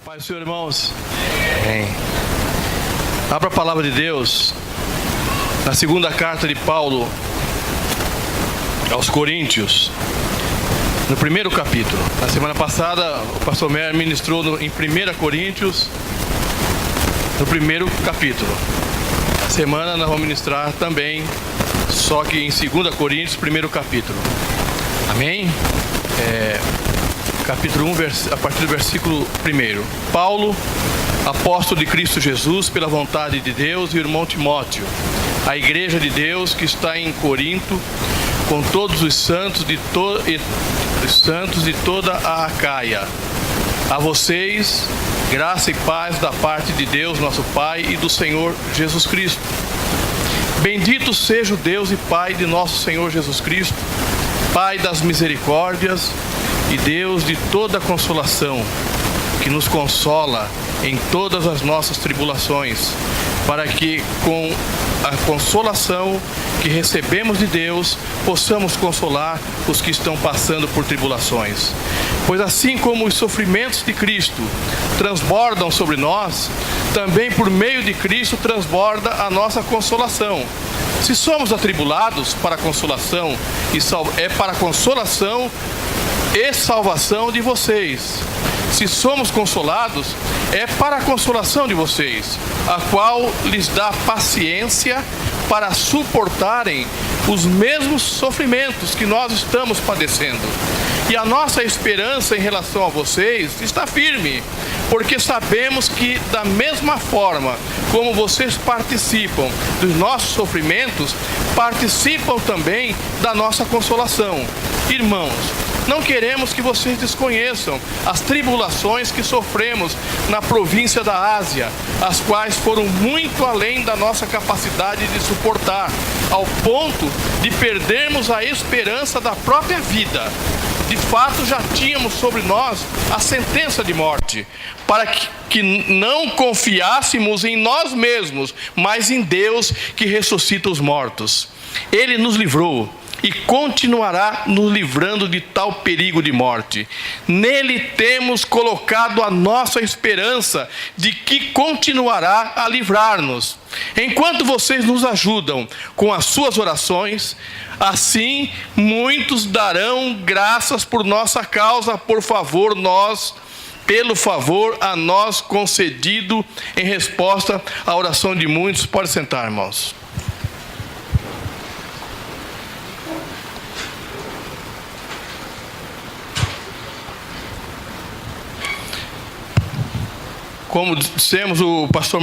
Pai do Senhor, irmãos. Amém. Abra a palavra de Deus na segunda carta de Paulo aos Coríntios, no primeiro capítulo. Na semana passada, o pastor Mer ministrou em 1 Coríntios, no primeiro capítulo. Na semana nós vamos ministrar também, só que em 2 Coríntios, primeiro capítulo. Amém? Capítulo 1, a partir do versículo 1. Paulo, apóstolo de Cristo Jesus, pela vontade de Deus, e o irmão Timóteo, a igreja de Deus que está em Corinto, com todos os santos de toda a Acaia. A vocês, graça e paz da parte de Deus, nosso Pai, e do Senhor Jesus Cristo. Bendito seja o Deus e Pai de nosso Senhor Jesus Cristo, Pai das misericórdias e Deus de toda consolação, que nos consola em todas as nossas tribulações, para que com a consolação que recebemos de Deus, possamos consolar os que estão passando por tribulações. Pois assim como os sofrimentos de Cristo transbordam sobre nós, também por meio de Cristo transborda a nossa consolação. Se somos atribulados, para consolação é para consolação e salvação de vocês. Se somos consolados, é para a consolação de vocês, a qual lhes dá paciência para suportarem os mesmos sofrimentos que nós estamos padecendo. E a nossa esperança em relação a vocês está firme, porque sabemos que da mesma forma como vocês participam dos nossos sofrimentos, participam também da nossa consolação. Irmãos, não queremos que vocês desconheçam as tribulações que sofremos na província da Ásia, as quais foram muito além da nossa capacidade de suportar, ao ponto de perdermos a esperança da própria vida. De fato, já tínhamos sobre nós a sentença de morte, para que não confiássemos em nós mesmos, mas em Deus que ressuscita os mortos. Ele nos livrou e continuará nos livrando de tal perigo de morte. Nele temos colocado a nossa esperança de que continuará a livrar-nos. Enquanto vocês nos ajudam com as suas orações, assim muitos darão graças por nossa causa, pelo favor a nós concedido em resposta à oração de muitos. Pode sentar, irmãos. Como dissemos, o pastor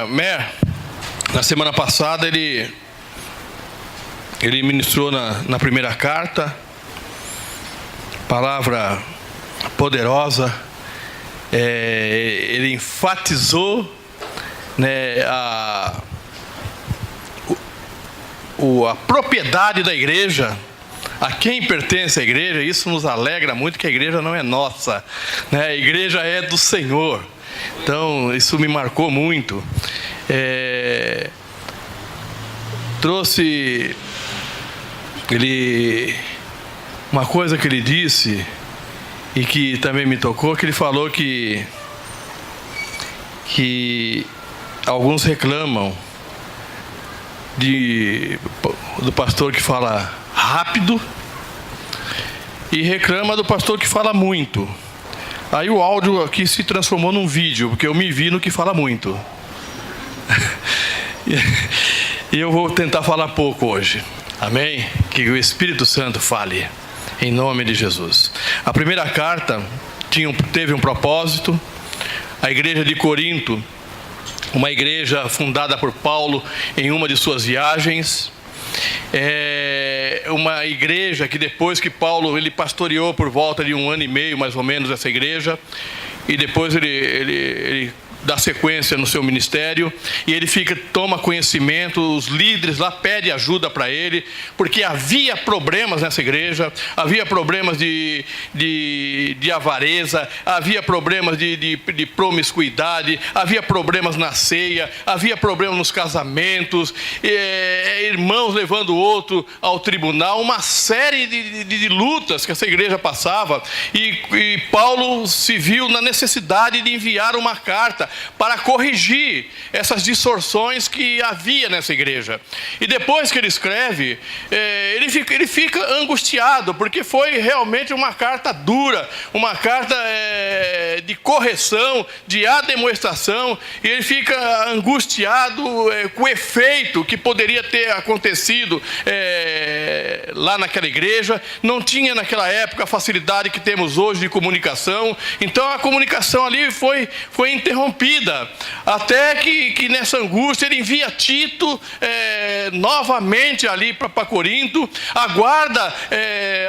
Mer, na semana passada, ele ministrou na primeira carta, palavra poderosa, ele enfatizou, né, a propriedade da igreja, a quem pertence a igreja. Isso nos alegra muito, que a igreja não é nossa, né? A igreja é do Senhor. Então, isso me marcou muito. Trouxe uma coisa que ele disse e que também me tocou, que ele falou que alguns reclamam do pastor que fala rápido e reclama do pastor que fala muito. Aí o áudio aqui se transformou num vídeo, porque eu me vi no que fala muito. E eu vou tentar falar pouco hoje. Amém? Que o Espírito Santo fale, em nome de Jesus. A primeira carta teve um propósito. A igreja de Corinto, uma igreja fundada por Paulo em uma de suas viagens. Uma igreja que depois que Paulo ele pastoreou por volta de 1 ano e meio mais ou menos essa igreja, e depois ele dá sequência no seu ministério, e ele toma conhecimento, os líderes lá pedem ajuda para ele, porque havia problemas nessa igreja, havia problemas de avareza, havia problemas de promiscuidade, havia problemas na ceia, havia problemas nos casamentos, irmãos levando o outro ao tribunal, uma série de lutas que essa igreja passava, e Paulo se viu na necessidade necessidade de enviar uma carta para corrigir essas distorções que havia nessa igreja. E depois que ele escreve, ele fica angustiado, porque foi realmente uma carta dura, uma carta de correção, de ademoestação, e ele fica angustiado com o efeito que poderia ter acontecido lá naquela igreja. Não tinha naquela época a facilidade que temos hoje de comunicação, então a comunicação ali foi interrompida, até que nessa angústia ele envia Tito novamente ali para Corinto, aguarda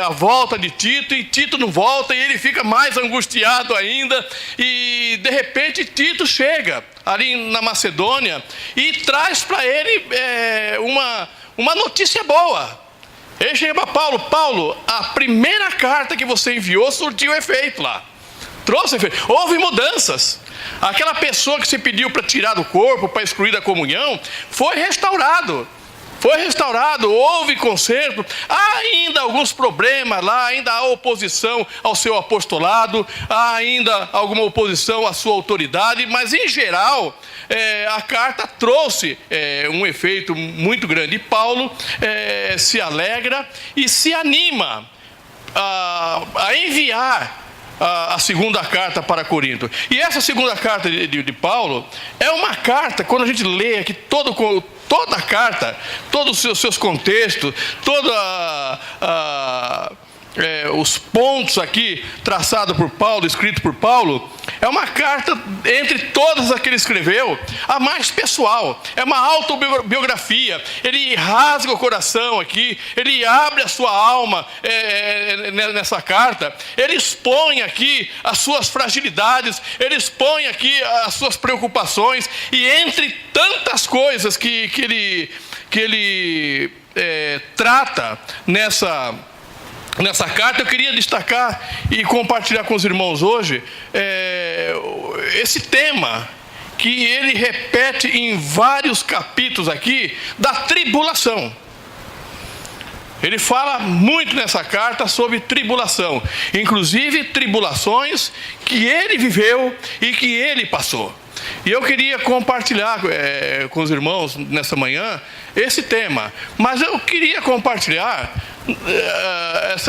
a volta de Tito, e Tito não volta, e ele fica mais angustiado ainda, e de repente Tito chega ali na Macedônia e traz para ele uma notícia boa. Ele chega para Paulo: Paulo, a primeira carta que você enviou surtiu efeito lá. Trouxe efeito. Houve mudanças. Aquela pessoa que se pediu para tirar do corpo, para excluir da comunhão, foi restaurado. Foi restaurado, houve conserto. Há ainda alguns problemas lá, ainda há oposição ao seu apostolado, há ainda alguma oposição à sua autoridade, mas em geral a carta trouxe um efeito muito grande. E Paulo se alegra e se anima a enviar a segunda carta para Corinto. E essa segunda carta de Paulo é uma carta, quando a gente lê aqui toda a carta, todos os seus contextos, os pontos aqui traçados por Paulo, escrito por Paulo, é uma carta, entre todas as que ele escreveu, a mais pessoal. É uma autobiografia. Ele rasga o coração aqui, ele abre a sua alma nessa carta, ele expõe aqui as suas fragilidades, ele expõe aqui as suas preocupações, e entre tantas coisas que ele trata nessa carta, eu queria destacar e compartilhar com os irmãos hoje esse tema que ele repete em vários capítulos aqui, da tribulação. Ele fala muito nessa carta sobre tribulação, inclusive tribulações que ele viveu e que ele passou. E eu queria compartilhar com os irmãos nessa manhã esse tema, mas eu queria compartilhar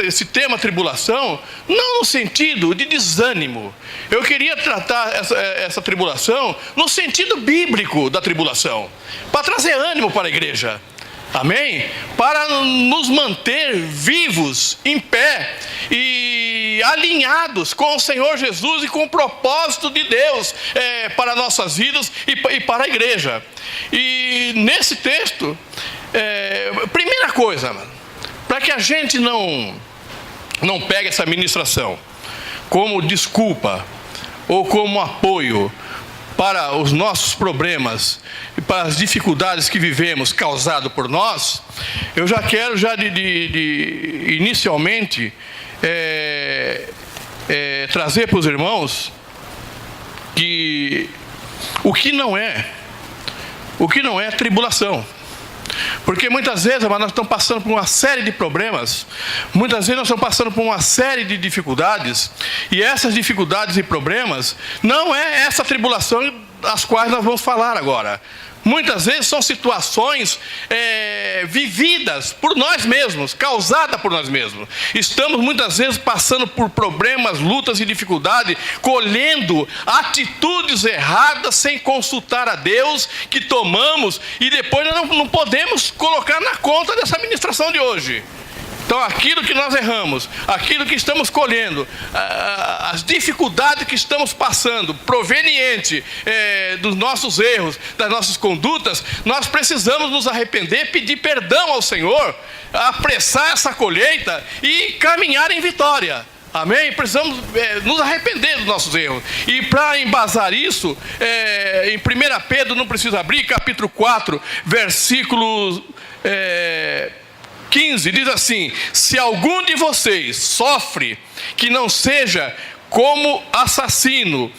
esse tema tribulação não no sentido de desânimo. Eu queria tratar essa tribulação no sentido bíblico da tribulação, para trazer ânimo para a igreja. Amém? Para nos manter vivos, em pé e alinhados com o Senhor Jesus e com o propósito de Deus para nossas vidas e para a igreja. E nesse texto, primeira coisa, para que a gente não pegue essa ministração como desculpa ou como apoio para os nossos problemas e para as dificuldades que vivemos causado por nós, eu já quero inicialmente trazer para os irmãos que o que não é tribulação. Porque muitas vezes nós estamos passando por uma série de problemas, muitas vezes nós estamos passando por uma série de dificuldades, e essas dificuldades e problemas não é essa tribulação das quais nós vamos falar agora. Muitas vezes são situações vividas por nós mesmos, causadas por nós mesmos. Estamos muitas vezes passando por problemas, lutas e dificuldades, colhendo atitudes erradas sem consultar a Deus, que tomamos, e depois nós não podemos colocar na conta dessa ministração de hoje. Então, aquilo que nós erramos, aquilo que estamos colhendo, as dificuldades que estamos passando, proveniente dos nossos erros, das nossas condutas, nós precisamos nos arrepender, pedir perdão ao Senhor, apressar essa colheita e caminhar em vitória. Amém? Precisamos nos arrepender dos nossos erros. E para embasar isso, em 1 Pedro, não precisa abrir, capítulo 4, versículo 15, diz assim: se algum de vocês sofre, que não seja como assassino,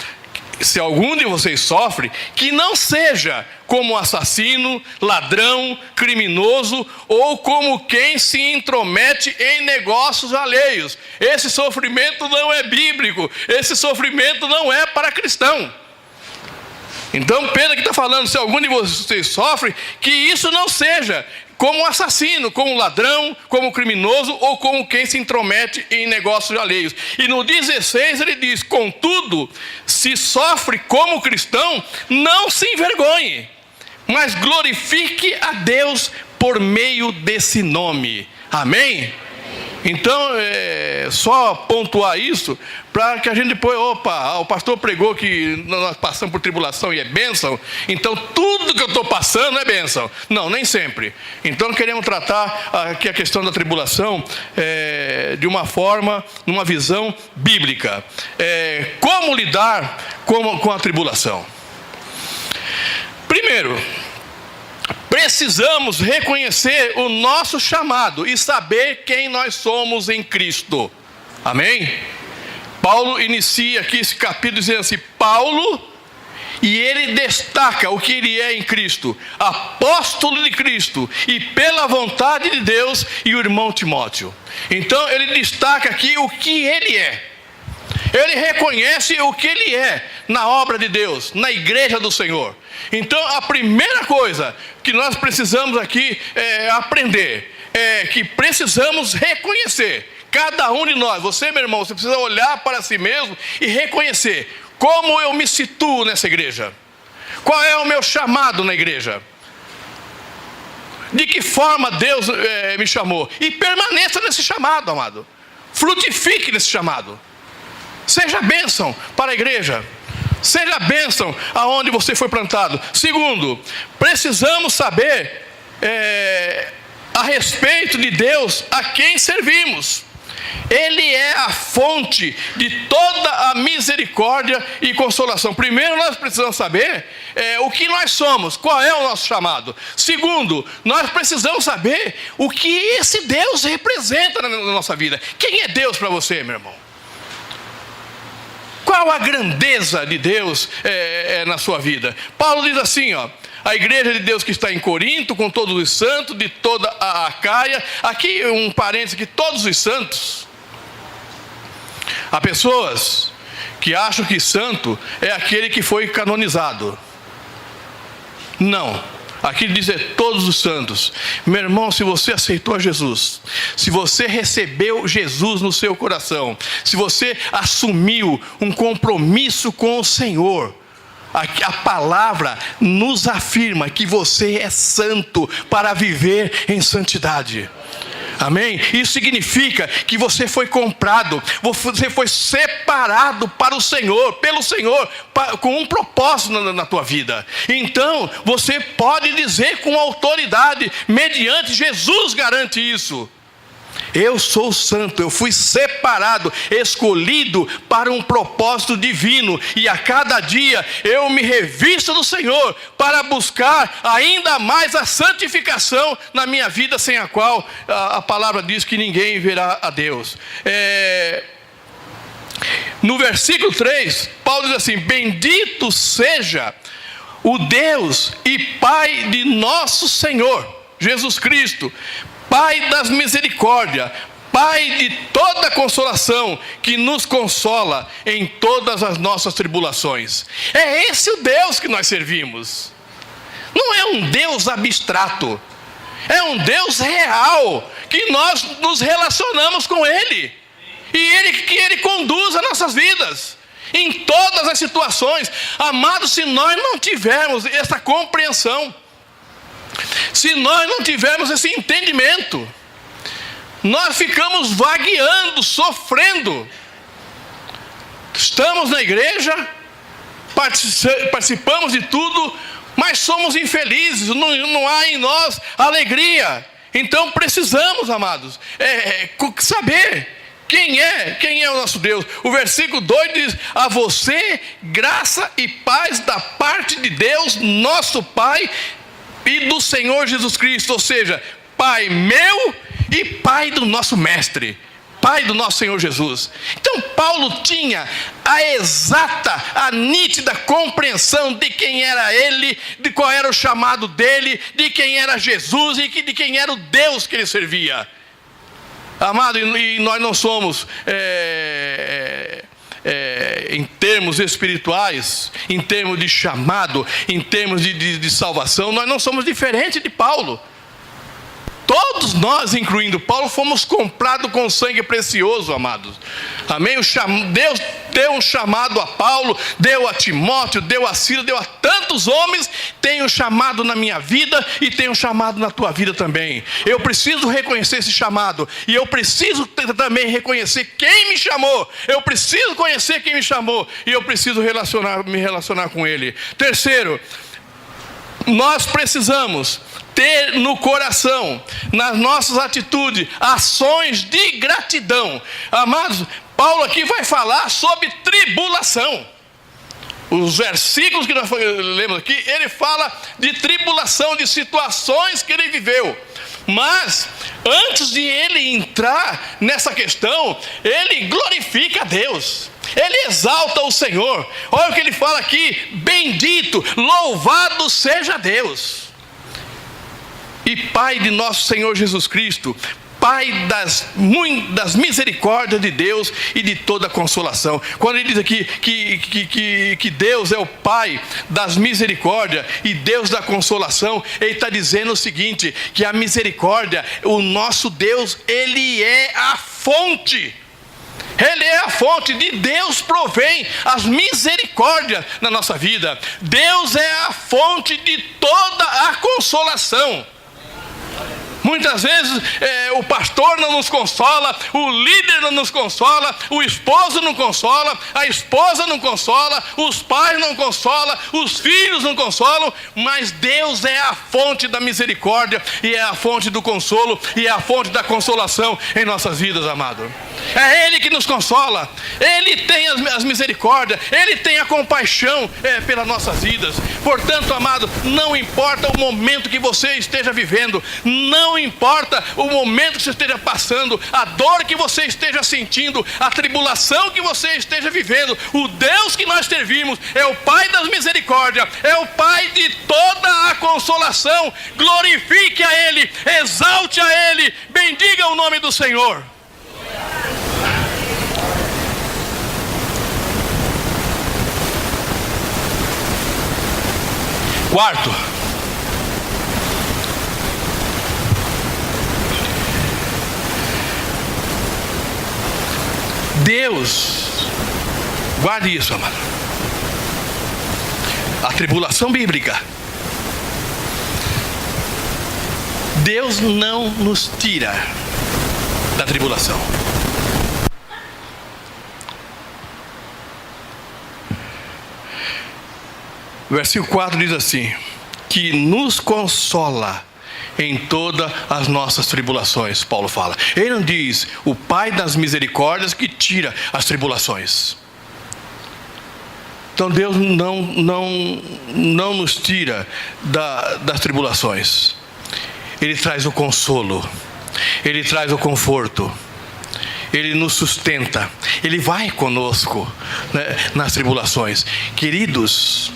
se algum de vocês sofre, que não seja como assassino, ladrão, criminoso ou como quem se intromete em negócios alheios. Esse sofrimento não é bíblico, esse sofrimento não é para cristão. Então Pedro aqui está falando, se algum de vocês sofre, que isso não seja como assassino, como ladrão, como criminoso ou como quem se intromete em negócios alheios. E no 16 ele diz: contudo, se sofre como cristão, não se envergonhe, mas glorifique a Deus por meio desse nome. Amém? Então, só pontuar isso, para que a gente depois, o pastor pregou que nós passamos por tribulação e é bênção, então tudo que eu estou passando é bênção. Não, nem sempre. Então queremos tratar aqui a questão da tribulação de uma forma, numa visão bíblica. Como lidar com a tribulação? Primeiro, precisamos reconhecer o nosso chamado e saber quem nós somos em Cristo. Amém? Paulo inicia aqui esse capítulo dizendo assim: Paulo, e ele destaca o que ele é em Cristo, apóstolo de Cristo, e pela vontade de Deus, e o irmão Timóteo. Então ele destaca aqui o que ele é. Ele reconhece o que ele é na obra de Deus, na igreja do Senhor. Então a primeira coisa que nós precisamos aqui aprender é que precisamos reconhecer, cada um de nós, você, meu irmão, você precisa olhar para si mesmo e reconhecer como eu me situo nessa igreja, qual é o meu chamado na igreja, de que forma Deus me chamou, e permaneça nesse chamado, amado, frutifique nesse chamado. Seja bênção para a igreja. Seja bênção aonde você foi plantado. Segundo, precisamos saber a respeito de Deus a quem servimos. Ele é a fonte de toda a misericórdia e consolação. Primeiro, nós precisamos saber o que nós somos, qual é o nosso chamado. Segundo, nós precisamos saber o que esse Deus representa na nossa vida. Quem é Deus para você, meu irmão? Qual a grandeza de Deus na sua vida? Paulo diz assim, a igreja de Deus que está em Corinto, com todos os santos, de toda a Acaia. Aqui um parênteses, que todos os santos. Há pessoas que acham que santo é aquele que foi canonizado. Não. Aqui diz todos os santos. Meu irmão, se você aceitou a Jesus, se você recebeu Jesus no seu coração, se você assumiu um compromisso com o Senhor, a palavra nos afirma que você é santo para viver em santidade. Amém? Isso significa que você foi comprado, você foi separado para o Senhor, pelo Senhor, com um propósito na tua vida. Então, você pode dizer com autoridade, mediante Jesus garante isso: eu sou santo, eu fui separado, escolhido para um propósito divino, e a cada dia eu me revisto do Senhor para buscar ainda mais a santificação na minha vida, sem a qual a palavra diz que ninguém verá a Deus. No versículo 3, Paulo diz assim: bendito seja o Deus e Pai de nosso Senhor Jesus Cristo, Pai das misericórdias, Pai de toda consolação, que nos consola em todas as nossas tribulações. É esse o Deus que nós servimos. Não é um Deus abstrato, é um Deus real, que nós nos relacionamos com Ele, e que Ele conduz as nossas vidas em todas as situações. Amados, se nós não tivermos essa compreensão, se nós não tivermos esse entendimento, nós ficamos vagueando, sofrendo. Estamos na igreja, participamos de tudo, mas somos infelizes, não há em nós alegria. Então precisamos, amados, saber quem é o nosso Deus. O versículo 2 diz: a você graça e paz da parte de Deus, nosso Pai, e do Senhor Jesus Cristo. Ou seja, Pai meu e Pai do nosso Mestre, Pai do nosso Senhor Jesus. Então Paulo tinha a exata, a nítida compreensão de quem era ele, de qual era o chamado dele, de quem era Jesus e de quem era o Deus que ele servia. Amado, e nós não somos, em termos espirituais, em termos de chamado, em termos de salvação, nós não somos diferentes de Paulo. Todos nós, incluindo Paulo, fomos comprados com sangue precioso, amados. Amém? Deus deu um chamado a Paulo, deu a Timóteo, deu a Silas, deu a tantos homens. Tem um chamado na minha vida e tem um chamado na tua vida também. Eu preciso reconhecer esse chamado. E eu preciso também reconhecer quem me chamou. Eu preciso conhecer quem me chamou. E eu preciso me relacionar com ele. Terceiro, nós precisamos ter no coração, nas nossas atitudes, ações de gratidão. Amados, Paulo aqui vai falar sobre tribulação. Os versículos que nós lemos aqui, ele fala de tribulação, de situações que ele viveu. Mas, antes de ele entrar nessa questão, ele glorifica a Deus. Ele exalta o Senhor. Olha o que ele fala aqui: bendito, louvado seja Deus e Pai de nosso Senhor Jesus Cristo, Pai das misericórdias de Deus e de toda consolação. Quando ele diz aqui que Deus é o Pai das misericórdias e Deus da consolação, ele está dizendo o seguinte: que a misericórdia, o nosso Deus, ele é a fonte. Ele é a fonte, de Deus provém as misericórdias na nossa vida. Deus é a fonte de toda a consolação. Muitas vezes o pastor não nos consola, o líder não nos consola, o esposo não consola, a esposa não consola, os pais não consolam, os filhos não consolam, mas Deus é a fonte da misericórdia e é a fonte do consolo e é a fonte da consolação em nossas vidas, amado. É Ele que nos consola, Ele tem as misericórdias, Ele tem a compaixão pelas nossas vidas. Portanto, amado, não importa o momento que você esteja vivendo, não importa o momento que você esteja passando, a dor que você esteja sentindo, a tribulação que você esteja vivendo, o Deus que nós servimos é o Pai das misericórdias, é o Pai de toda a consolação. Glorifique a Ele, exalte a Ele, bendiga o nome do Senhor. Quarto, Deus, guarde isso, amado. A tribulação bíblica, Deus não nos tira da tribulação. O versículo 4 diz assim: que nos consola em todas as nossas tribulações. Paulo fala, ele não diz o Pai das misericórdias que tira as tribulações. Então Deus não nos tira das tribulações. Ele traz o consolo, Ele traz o conforto, Ele nos sustenta, Ele vai conosco, né, nas tribulações. Queridos,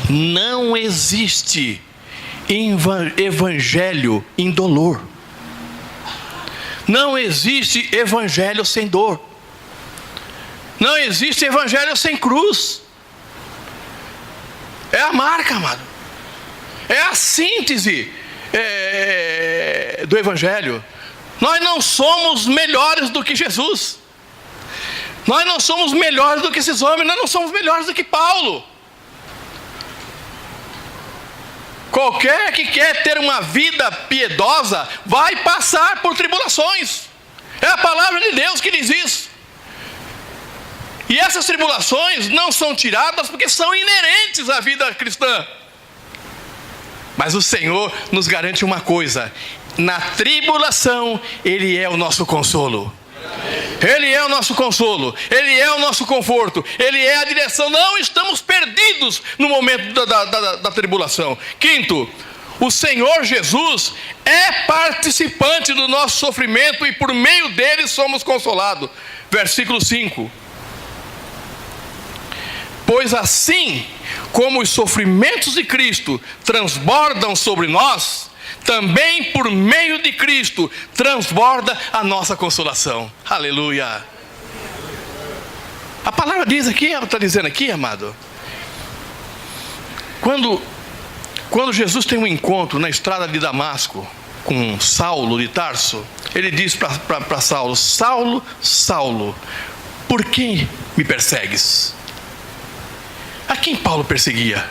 não existe evangelho indolor. Não existe evangelho sem dor. Não existe evangelho sem cruz. É a marca, amado. É a síntese do evangelho. Nós não somos melhores do que Jesus. Nós não somos melhores do que esses homens. Nós não somos melhores do que Paulo. Qualquer que quer ter uma vida piedosa vai passar por tribulações. É a palavra de Deus que diz isso. E essas tribulações não são tiradas porque são inerentes à vida cristã. Mas o Senhor nos garante uma coisa: na tribulação Ele é o nosso consolo. Ele é o nosso consolo, Ele é o nosso conforto, Ele é a direção. Não estamos perdidos no momento da tribulação. Quinto, O Senhor Jesus é participante do nosso sofrimento e por meio dele somos consolados. Versículo 5. Pois assim como os sofrimentos de Cristo transbordam sobre nós, também por meio de Cristo transborda a nossa consolação. Aleluia. A palavra diz aqui, ela está dizendo aqui, amado, quando Jesus tem um encontro na estrada de Damasco com Saulo de Tarso, ele diz para Saulo: Saulo, Saulo, por que me persegues? A quem Paulo perseguia?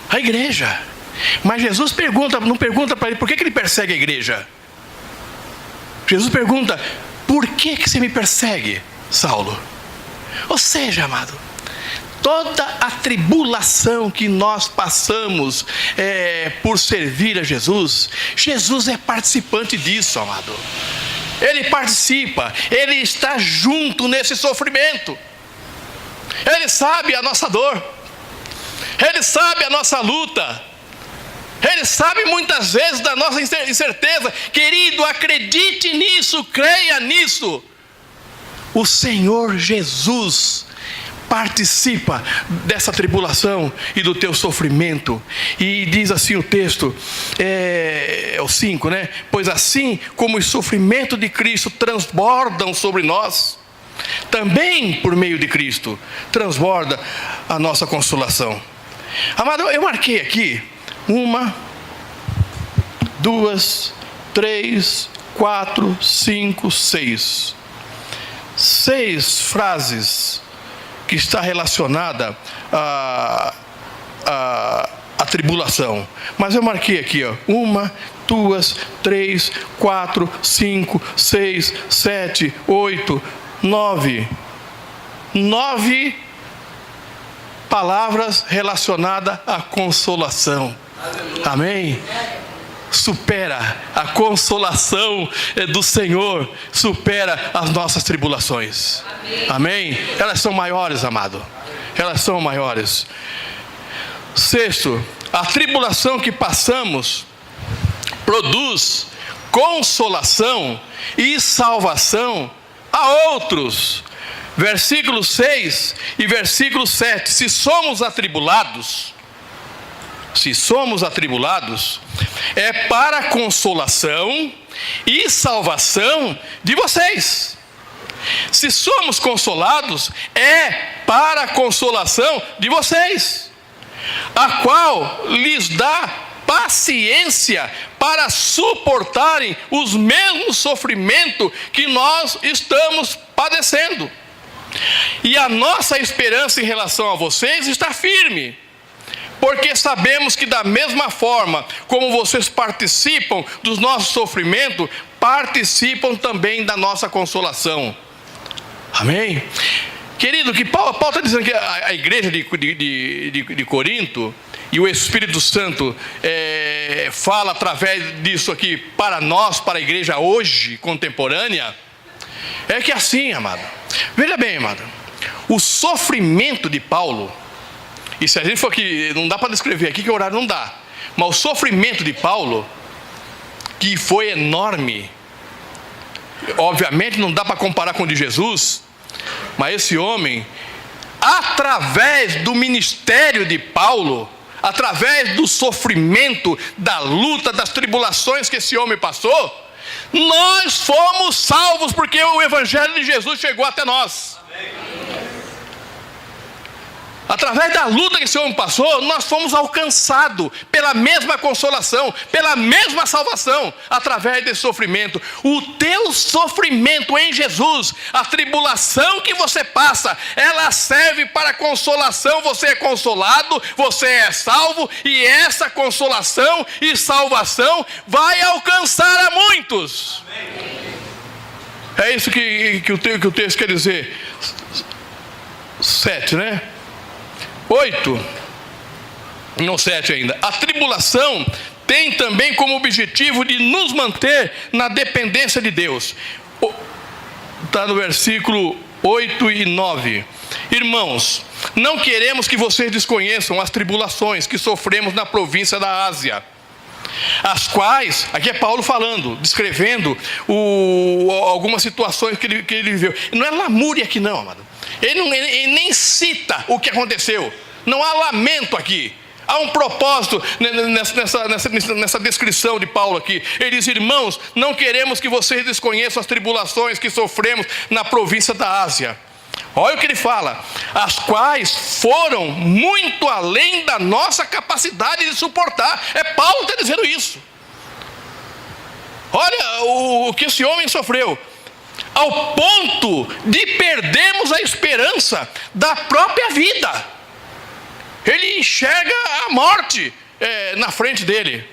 A igreja. Mas Jesus não pergunta para ele por que ele persegue a igreja. Jesus pergunta: por que você me persegue, Saulo? Ou seja, amado, toda a tribulação que nós passamos por servir a Jesus, Jesus é participante disso, amado. Ele participa, Ele está junto nesse sofrimento. Ele sabe a nossa dor, Ele sabe a nossa luta, Ele sabe muitas vezes da nossa incerteza. Querido, acredite nisso, creia nisso. O Senhor Jesus participa dessa tribulação e do teu sofrimento. E diz assim o texto, o 5, né? Pois assim como os sofrimentos de Cristo transbordam sobre nós, também por meio de Cristo transborda a nossa consolação. Amado, eu marquei aqui 1, 2, 3, 4, 5, 6 frases que está relacionada à tribulação. Mas eu marquei aqui, 1, 2, 3, 4, 5, 6, 7, 8, 9 palavras relacionadas à consolação. Amém? Supera a consolação do Senhor, supera as nossas tribulações. Amém? Elas são maiores, amado. Elas são maiores. 6, a tribulação que passamos produz consolação e salvação a outros. Versículo 6 e versículo 7. Se somos atribulados, é para a consolação e salvação de vocês. Se somos consolados, é para a consolação de vocês, a qual lhes dá paciência para suportarem os mesmos sofrimentos que nós estamos padecendo. E a nossa esperança em relação a vocês está firme, porque sabemos que da mesma forma como vocês participam dos nossos sofrimentos, participam também da nossa consolação. Amém? Querido, que Paulo está dizendo que a igreja de Corinto, e o Espírito Santo fala através disso aqui para nós, para a igreja hoje, contemporânea, é que assim, amado, veja bem, amado, o sofrimento de Paulo, e se a gente for aqui, não dá para descrever aqui que o horário não dá, mas o sofrimento de Paulo, que foi enorme, obviamente não dá para comparar com o de Jesus, mas esse homem, através do ministério de Paulo, através do sofrimento, da luta, das tribulações que esse homem passou, nós fomos salvos, porque o Evangelho de Jesus chegou até nós. Através da luta que esse homem passou, nós fomos alcançados pela mesma consolação, pela mesma salvação, através desse sofrimento. O teu sofrimento em Jesus, a tribulação que você passa, ela serve para consolação. Você é consolado, você é salvo, e essa consolação e salvação vai alcançar a muitos. É isso que o texto quer dizer. 7, né? 8, não 7 ainda. A tribulação tem também como objetivo de nos manter na dependência de Deus. Está no versículo 8 e 9. Irmãos, não queremos que vocês desconheçam as tribulações que sofremos na província da Ásia, as quais, aqui é Paulo falando, descrevendo algumas situações que ele viveu. Não é lamúria aqui não, amado. Ele nem cita o que aconteceu. Não há lamento aqui. Há um propósito nessa descrição de Paulo aqui. Ele diz: irmãos, não queremos que vocês desconheçam as tribulações que sofremos na província da Ásia. Olha o que ele fala: as quais foram muito além da nossa capacidade de suportar. É Paulo que está dizendo isso. Olha o que esse homem sofreu, ao ponto de perdermos a esperança da própria vida. Ele enxerga a morte na frente dele.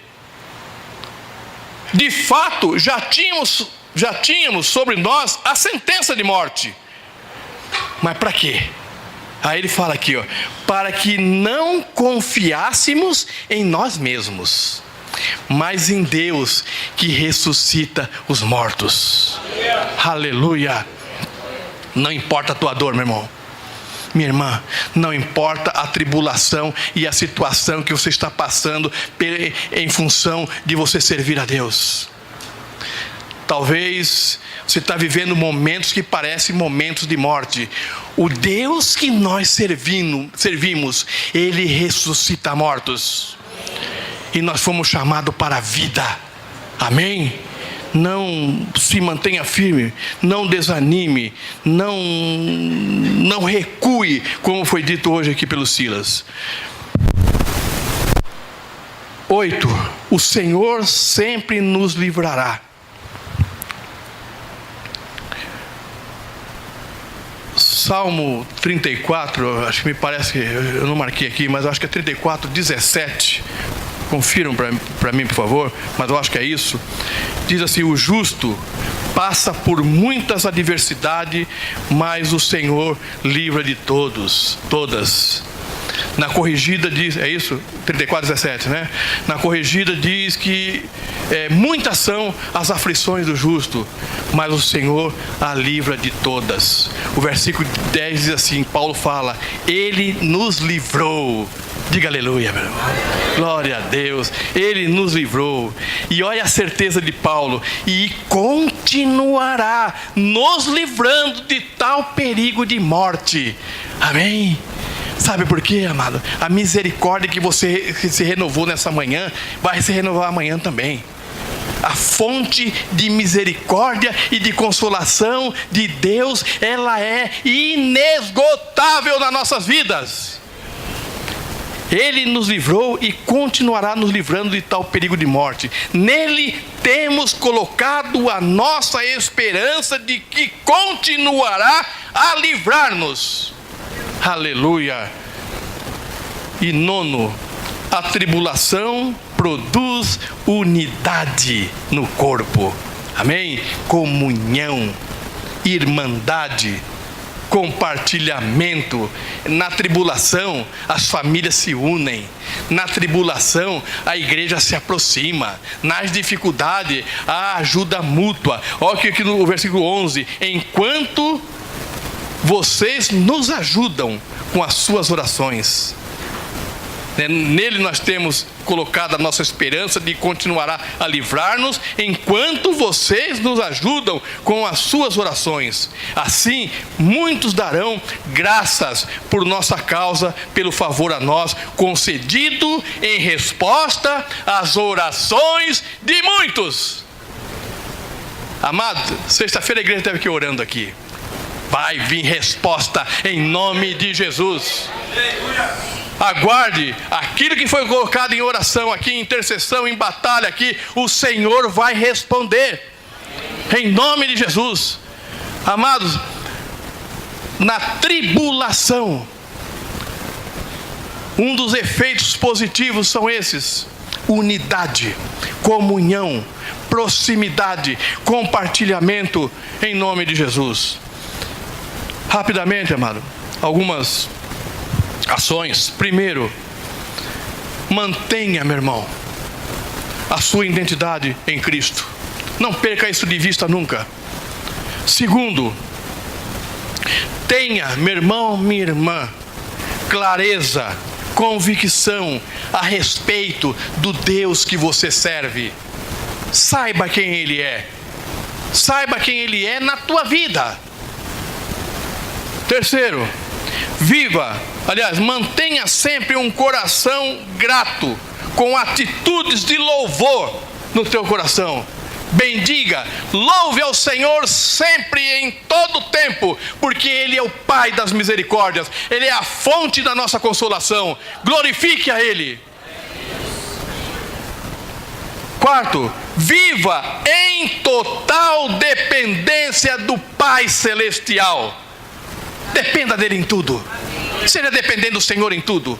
De fato, já tínhamos sobre nós a sentença de morte. Mas para quê? Aí ele fala aqui, para que não confiássemos em nós mesmos, mas em Deus que ressuscita os mortos. Aleluia! Não importa a tua dor, meu irmão, minha irmã, não importa a tribulação e a situação que você está passando em função de você servir a Deus. Talvez você está vivendo momentos que parecem momentos de morte. O Deus que nós servimos, Ele ressuscita mortos. E nós fomos chamados para a vida. Amém? Não se mantenha firme, não desanime, não recue, como foi dito hoje aqui pelo Silas. 8. O Senhor sempre nos livrará. Salmo 34, acho que me parece que eu não marquei aqui, mas acho que é 34, 17. Confiram para mim, por favor, mas eu acho que é isso. Diz assim: o justo passa por muitas adversidades, mas o Senhor livra de todas. Na corrigida diz, é isso? 34, 17, né? Na corrigida diz que muitas são as aflições do justo, mas o Senhor a livra de todas. O versículo 10 diz assim, Paulo fala: Ele nos livrou. Diga aleluia, meu irmão. Glória a Deus. Ele nos livrou. E olha a certeza de Paulo: e continuará nos livrando de tal perigo de morte. Amém? Sabe por quê, amado? A misericórdia que se renovou nessa manhã vai se renovar amanhã também. A fonte de misericórdia e de consolação de Deus, ela é inesgotável nas nossas vidas. Ele nos livrou e continuará nos livrando de tal perigo de morte. Nele temos colocado a nossa esperança de que continuará a livrar-nos. Aleluia. E 9, a tribulação produz unidade no corpo. Amém? Comunhão, irmandade, compartilhamento. Na tribulação as famílias se unem, na tribulação a igreja se aproxima, nas dificuldades a ajuda mútua. Olha aqui no versículo 11: enquanto vocês nos ajudam com as suas orações. Nele nós temos colocado a nossa esperança de continuará a livrar-nos, enquanto vocês nos ajudam com as suas orações. Assim, muitos darão graças por nossa causa, pelo favor a nós concedido em resposta às orações de muitos. Amado, sexta-feira a igreja esteve aqui orando aqui. Vai vir resposta em nome de Jesus. Aguarde aquilo que foi colocado em oração aqui, em intercessão, em batalha aqui, o Senhor vai responder em nome de Jesus. Amados, na tribulação, um dos efeitos positivos são esses: unidade, comunhão, proximidade, compartilhamento em nome de Jesus. Rapidamente, amado, algumas ações. Primeiro, mantenha, meu irmão, a sua identidade em Cristo. Não perca isso de vista nunca. Segundo, tenha, meu irmão, minha irmã, clareza, convicção a respeito do Deus que você serve. Saiba quem Ele é. Saiba quem Ele é na tua vida. Terceiro, mantenha sempre um coração grato, com atitudes de louvor no teu coração. Bendiga, louve ao Senhor sempre e em todo tempo, porque Ele é o Pai das misericórdias, Ele é a fonte da nossa consolação. Glorifique a Ele. Quarto, viva em total dependência do Pai Celestial. Dependa dEle em tudo. Seja dependente do Senhor em tudo.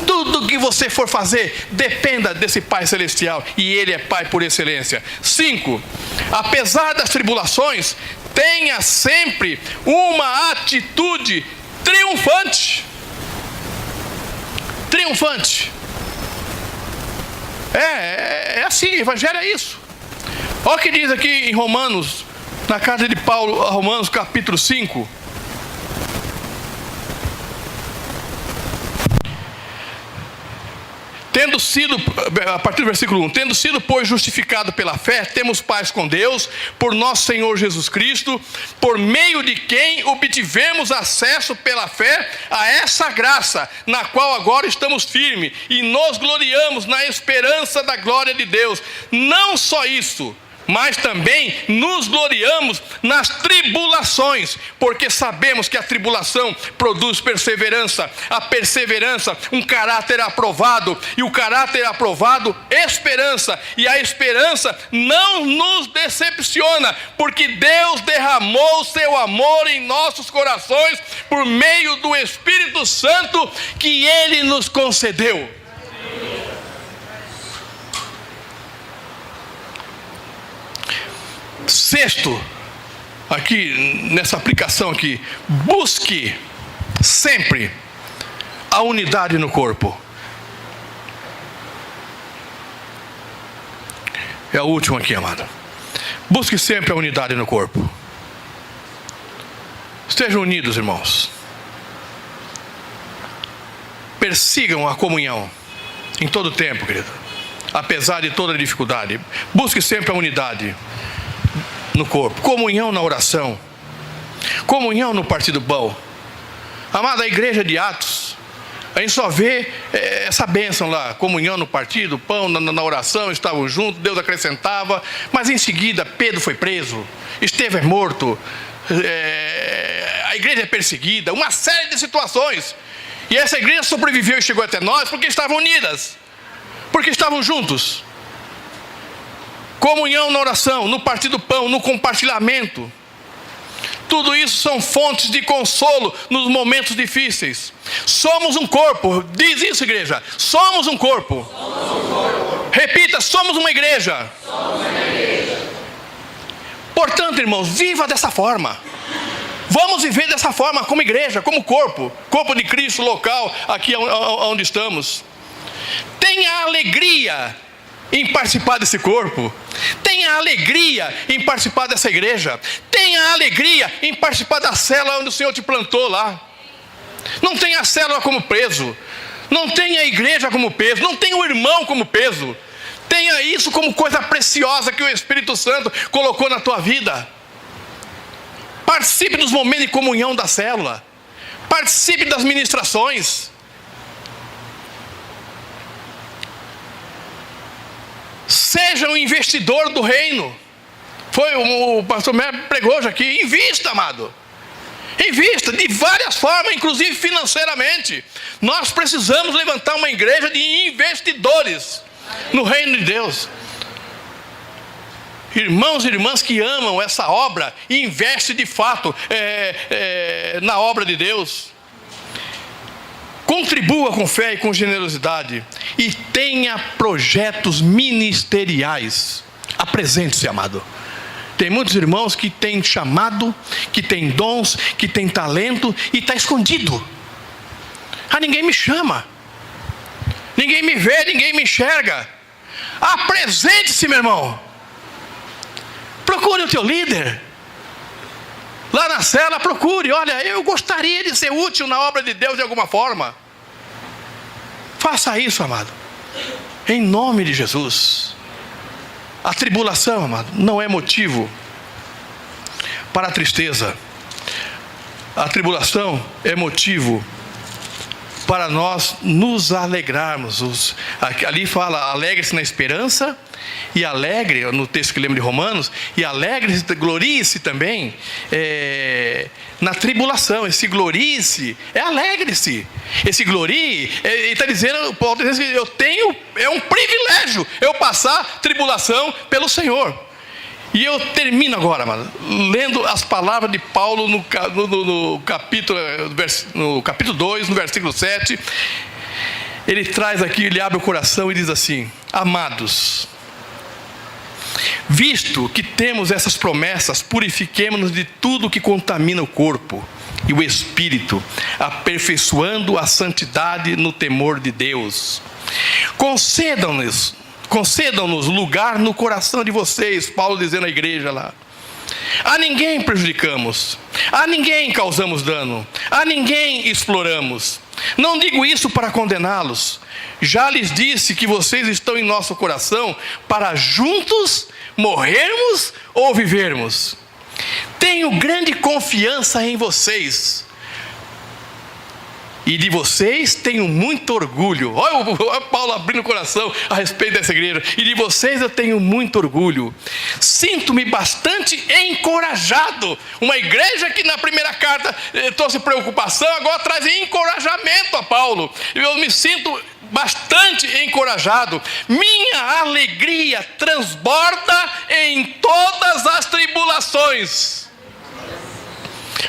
Tudo que você for fazer, dependa desse Pai Celestial. E Ele é Pai por excelência. 5. Apesar das tribulações, tenha sempre uma atitude triunfante. Triunfante. É assim, o Evangelho é isso. Olha o que diz aqui em Romanos, na carta de Paulo a Romanos, capítulo 5. A partir do versículo 1, tendo sido, pois, justificado pela fé, temos paz com Deus, por nosso Senhor Jesus Cristo, por meio de quem obtivemos acesso pela fé a essa graça, na qual agora estamos firmes, e nos gloriamos na esperança da glória de Deus. Não só isso, mas também nos gloriamos nas tribulações, porque sabemos que a tribulação produz perseverança, a perseverança um caráter aprovado, e o caráter aprovado esperança, e a esperança não nos decepciona, porque Deus derramou o seu amor em nossos corações por meio do Espírito Santo que Ele nos concedeu. Sexto, aqui nessa aplicação aqui, busque sempre a unidade no corpo. É a última aqui, amado. Busque sempre a unidade no corpo. Estejam unidos, irmãos. Persigam a comunhão em todo tempo, querido. Apesar de toda dificuldade, busque sempre a unidade no corpo, comunhão na oração, comunhão no partir do pão. Amada, a igreja de Atos, a gente só vê essa bênção lá, comunhão no partir do pão, na oração, estavam juntos, Deus acrescentava, mas em seguida Pedro foi preso, Estevão é morto, a igreja é perseguida, uma série de situações, e essa igreja sobreviveu e chegou até nós porque estavam unidas, porque estavam juntos. Comunhão na oração, no partir do pão, no compartilhamento. Tudo isso são fontes de consolo nos momentos difíceis. Somos um corpo. Diz isso, igreja. Somos um corpo. Somos um corpo. Repita, somos uma igreja. Somos uma igreja. Portanto, irmãos, viva dessa forma. Vamos viver dessa forma como igreja, como corpo. Corpo de Cristo local, aqui onde estamos. Tenha alegria em participar desse corpo. Tenha alegria em participar dessa igreja. Tenha alegria em participar da célula onde o Senhor te plantou lá. Não tenha a célula como peso. Não tenha a igreja como peso. Não tenha o irmão como peso. Tenha isso como coisa preciosa que o Espírito Santo colocou na tua vida. Participe dos momentos de comunhão da célula. Participe das ministrações. Seja um investidor do reino. Foi o pastor Mério pregou já aqui. Invista, amado. Invista de várias formas, inclusive financeiramente. Nós precisamos levantar uma igreja de investidores no reino de Deus. Irmãos e irmãs que amam essa obra e investem de fato na obra de Deus. Contribua com fé e com generosidade. E tenha projetos ministeriais. Apresente-se, amado. Tem muitos irmãos que têm chamado, que têm dons, que têm talento e está escondido. Ninguém me chama. Ninguém me vê, ninguém me enxerga. Apresente-se, meu irmão. Procure o teu líder. Lá na cela, procure. Olha, eu gostaria de ser útil na obra de Deus de alguma forma. Faça isso, amado. Em nome de Jesus. A tribulação, amado, não é motivo para a tristeza. A tribulação é motivo para nós nos alegrarmos. Ali fala, alegre-se na esperança, e alegre, no texto que lembro de Romanos, e alegre-se, glorie-se também na tribulação. Esse glorie-se é alegre-se. Esse glorie, ele está dizendo, Paulo está dizendo que é um privilégio eu passar tribulação pelo Senhor. E eu termino agora, mano, lendo as palavras de Paulo no capítulo 2, no versículo 7. Ele traz aqui, ele abre o coração e diz assim: amados, visto que temos essas promessas, purifiquemo-nos de tudo que contamina o corpo e o espírito, aperfeiçoando a santidade no temor de Deus. Concedam-nos lugar no coração de vocês, Paulo dizendo à igreja lá. A ninguém prejudicamos, a ninguém causamos dano, a ninguém exploramos. Não digo isso para condená-los. Já lhes disse que vocês estão em nosso coração para juntos morrermos ou vivermos. Tenho grande confiança em vocês. E de vocês tenho muito orgulho. Olha Paulo abrindo o coração a respeito dessa igreja. E de vocês eu tenho muito orgulho. Sinto-me bastante encorajado. Uma igreja que na primeira carta trouxe preocupação, agora traz encorajamento a Paulo. Eu me sinto bastante encorajado. Minha alegria transborda em todas as tribulações.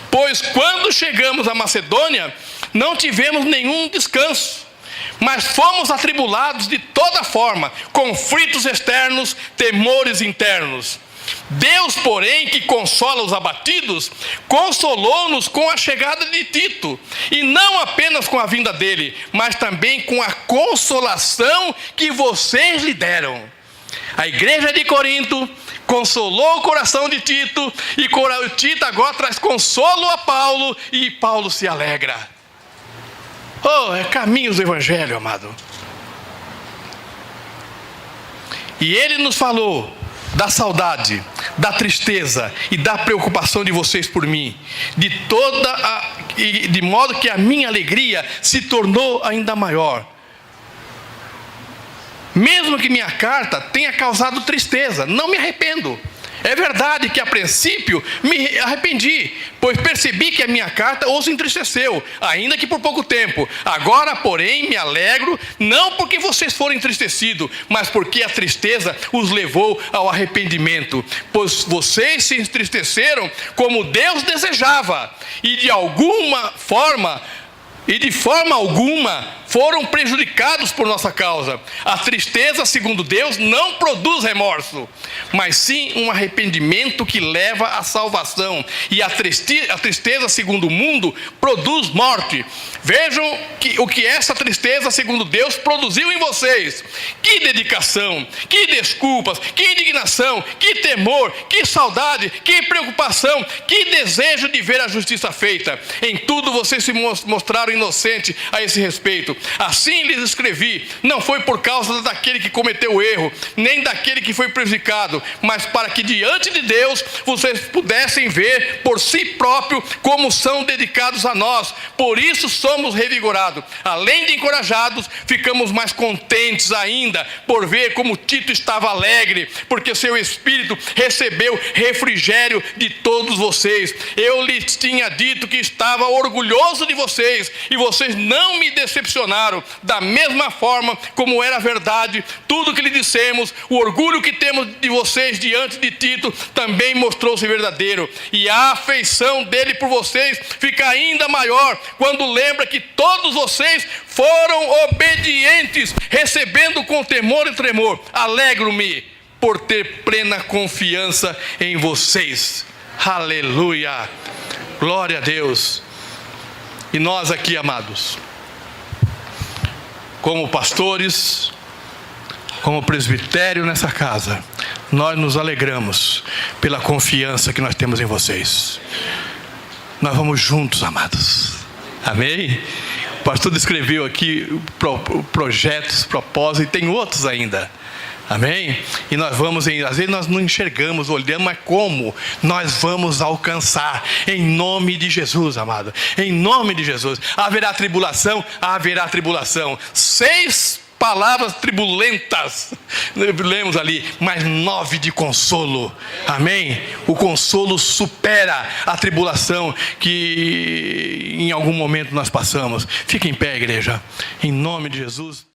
Pois quando chegamos à Macedônia, não tivemos nenhum descanso, mas fomos atribulados de toda forma, conflitos externos, temores internos. Deus, porém, que consola os abatidos, consolou-nos com a chegada de Tito, e não apenas com a vinda dele, mas também com a consolação que vocês lhe deram. A igreja de Corinto consolou o coração de Tito, e Tito agora traz consolo a Paulo, e Paulo se alegra. É caminhos do evangelho, amado. E ele nos falou da saudade, da tristeza e da preocupação de vocês por mim, de modo que a minha alegria se tornou ainda maior. Mesmo que minha carta tenha causado tristeza, não me arrependo. É verdade que a princípio me arrependi, pois percebi que a minha carta os entristeceu, ainda que por pouco tempo. Agora, porém, me alegro, não porque vocês foram entristecidos, mas porque a tristeza os levou ao arrependimento. Pois vocês se entristeceram como Deus desejava, e de forma alguma foram prejudicados por nossa causa. A tristeza, segundo Deus, não produz remorso, mas sim um arrependimento que leva à salvação. E a tristeza, segundo o mundo, produz morte. Vejam o que essa tristeza, segundo Deus, produziu em vocês. Que dedicação, que desculpas, que indignação, que temor, que saudade, que preocupação, que desejo de ver a justiça feita. Em tudo vocês se mostraram inocentes a esse respeito. Assim lhes escrevi, não foi por causa daquele que cometeu o erro, nem daquele que foi prejudicado, mas para que diante de Deus vocês pudessem ver por si próprio como são dedicados a nós. Por isso somos revigorados. Além de encorajados, ficamos mais contentes ainda por ver como Tito estava alegre, porque seu espírito recebeu refrigério de todos vocês. Eu lhes tinha dito que estava orgulhoso de vocês, e vocês não me decepcionaram. Da mesma forma como era verdade tudo que lhe dissemos, o orgulho que temos de vocês diante de Tito também mostrou-se verdadeiro, e a afeição dele por vocês fica ainda maior quando lembra que todos vocês foram obedientes, recebendo com temor e tremor. Alegro-me por ter plena confiança em vocês. Aleluia, glória a Deus. E nós aqui, amados, como pastores, como presbitério nessa casa, nós nos alegramos pela confiança que nós temos em vocês. nós vamos juntos, amados. Amém? O pastor descreveu aqui projetos, propósitos, e tem outros ainda. Amém? E nós vamos, às vezes nós não enxergamos, olhamos, mas como nós vamos alcançar? Em nome de Jesus, amado. Em nome de Jesus. Haverá tribulação? Haverá tribulação. 6 palavras tribulentas, lemos ali, mas 9 de consolo. Amém? O consolo supera a tribulação que em algum momento nós passamos. Fique em pé, igreja. Em nome de Jesus.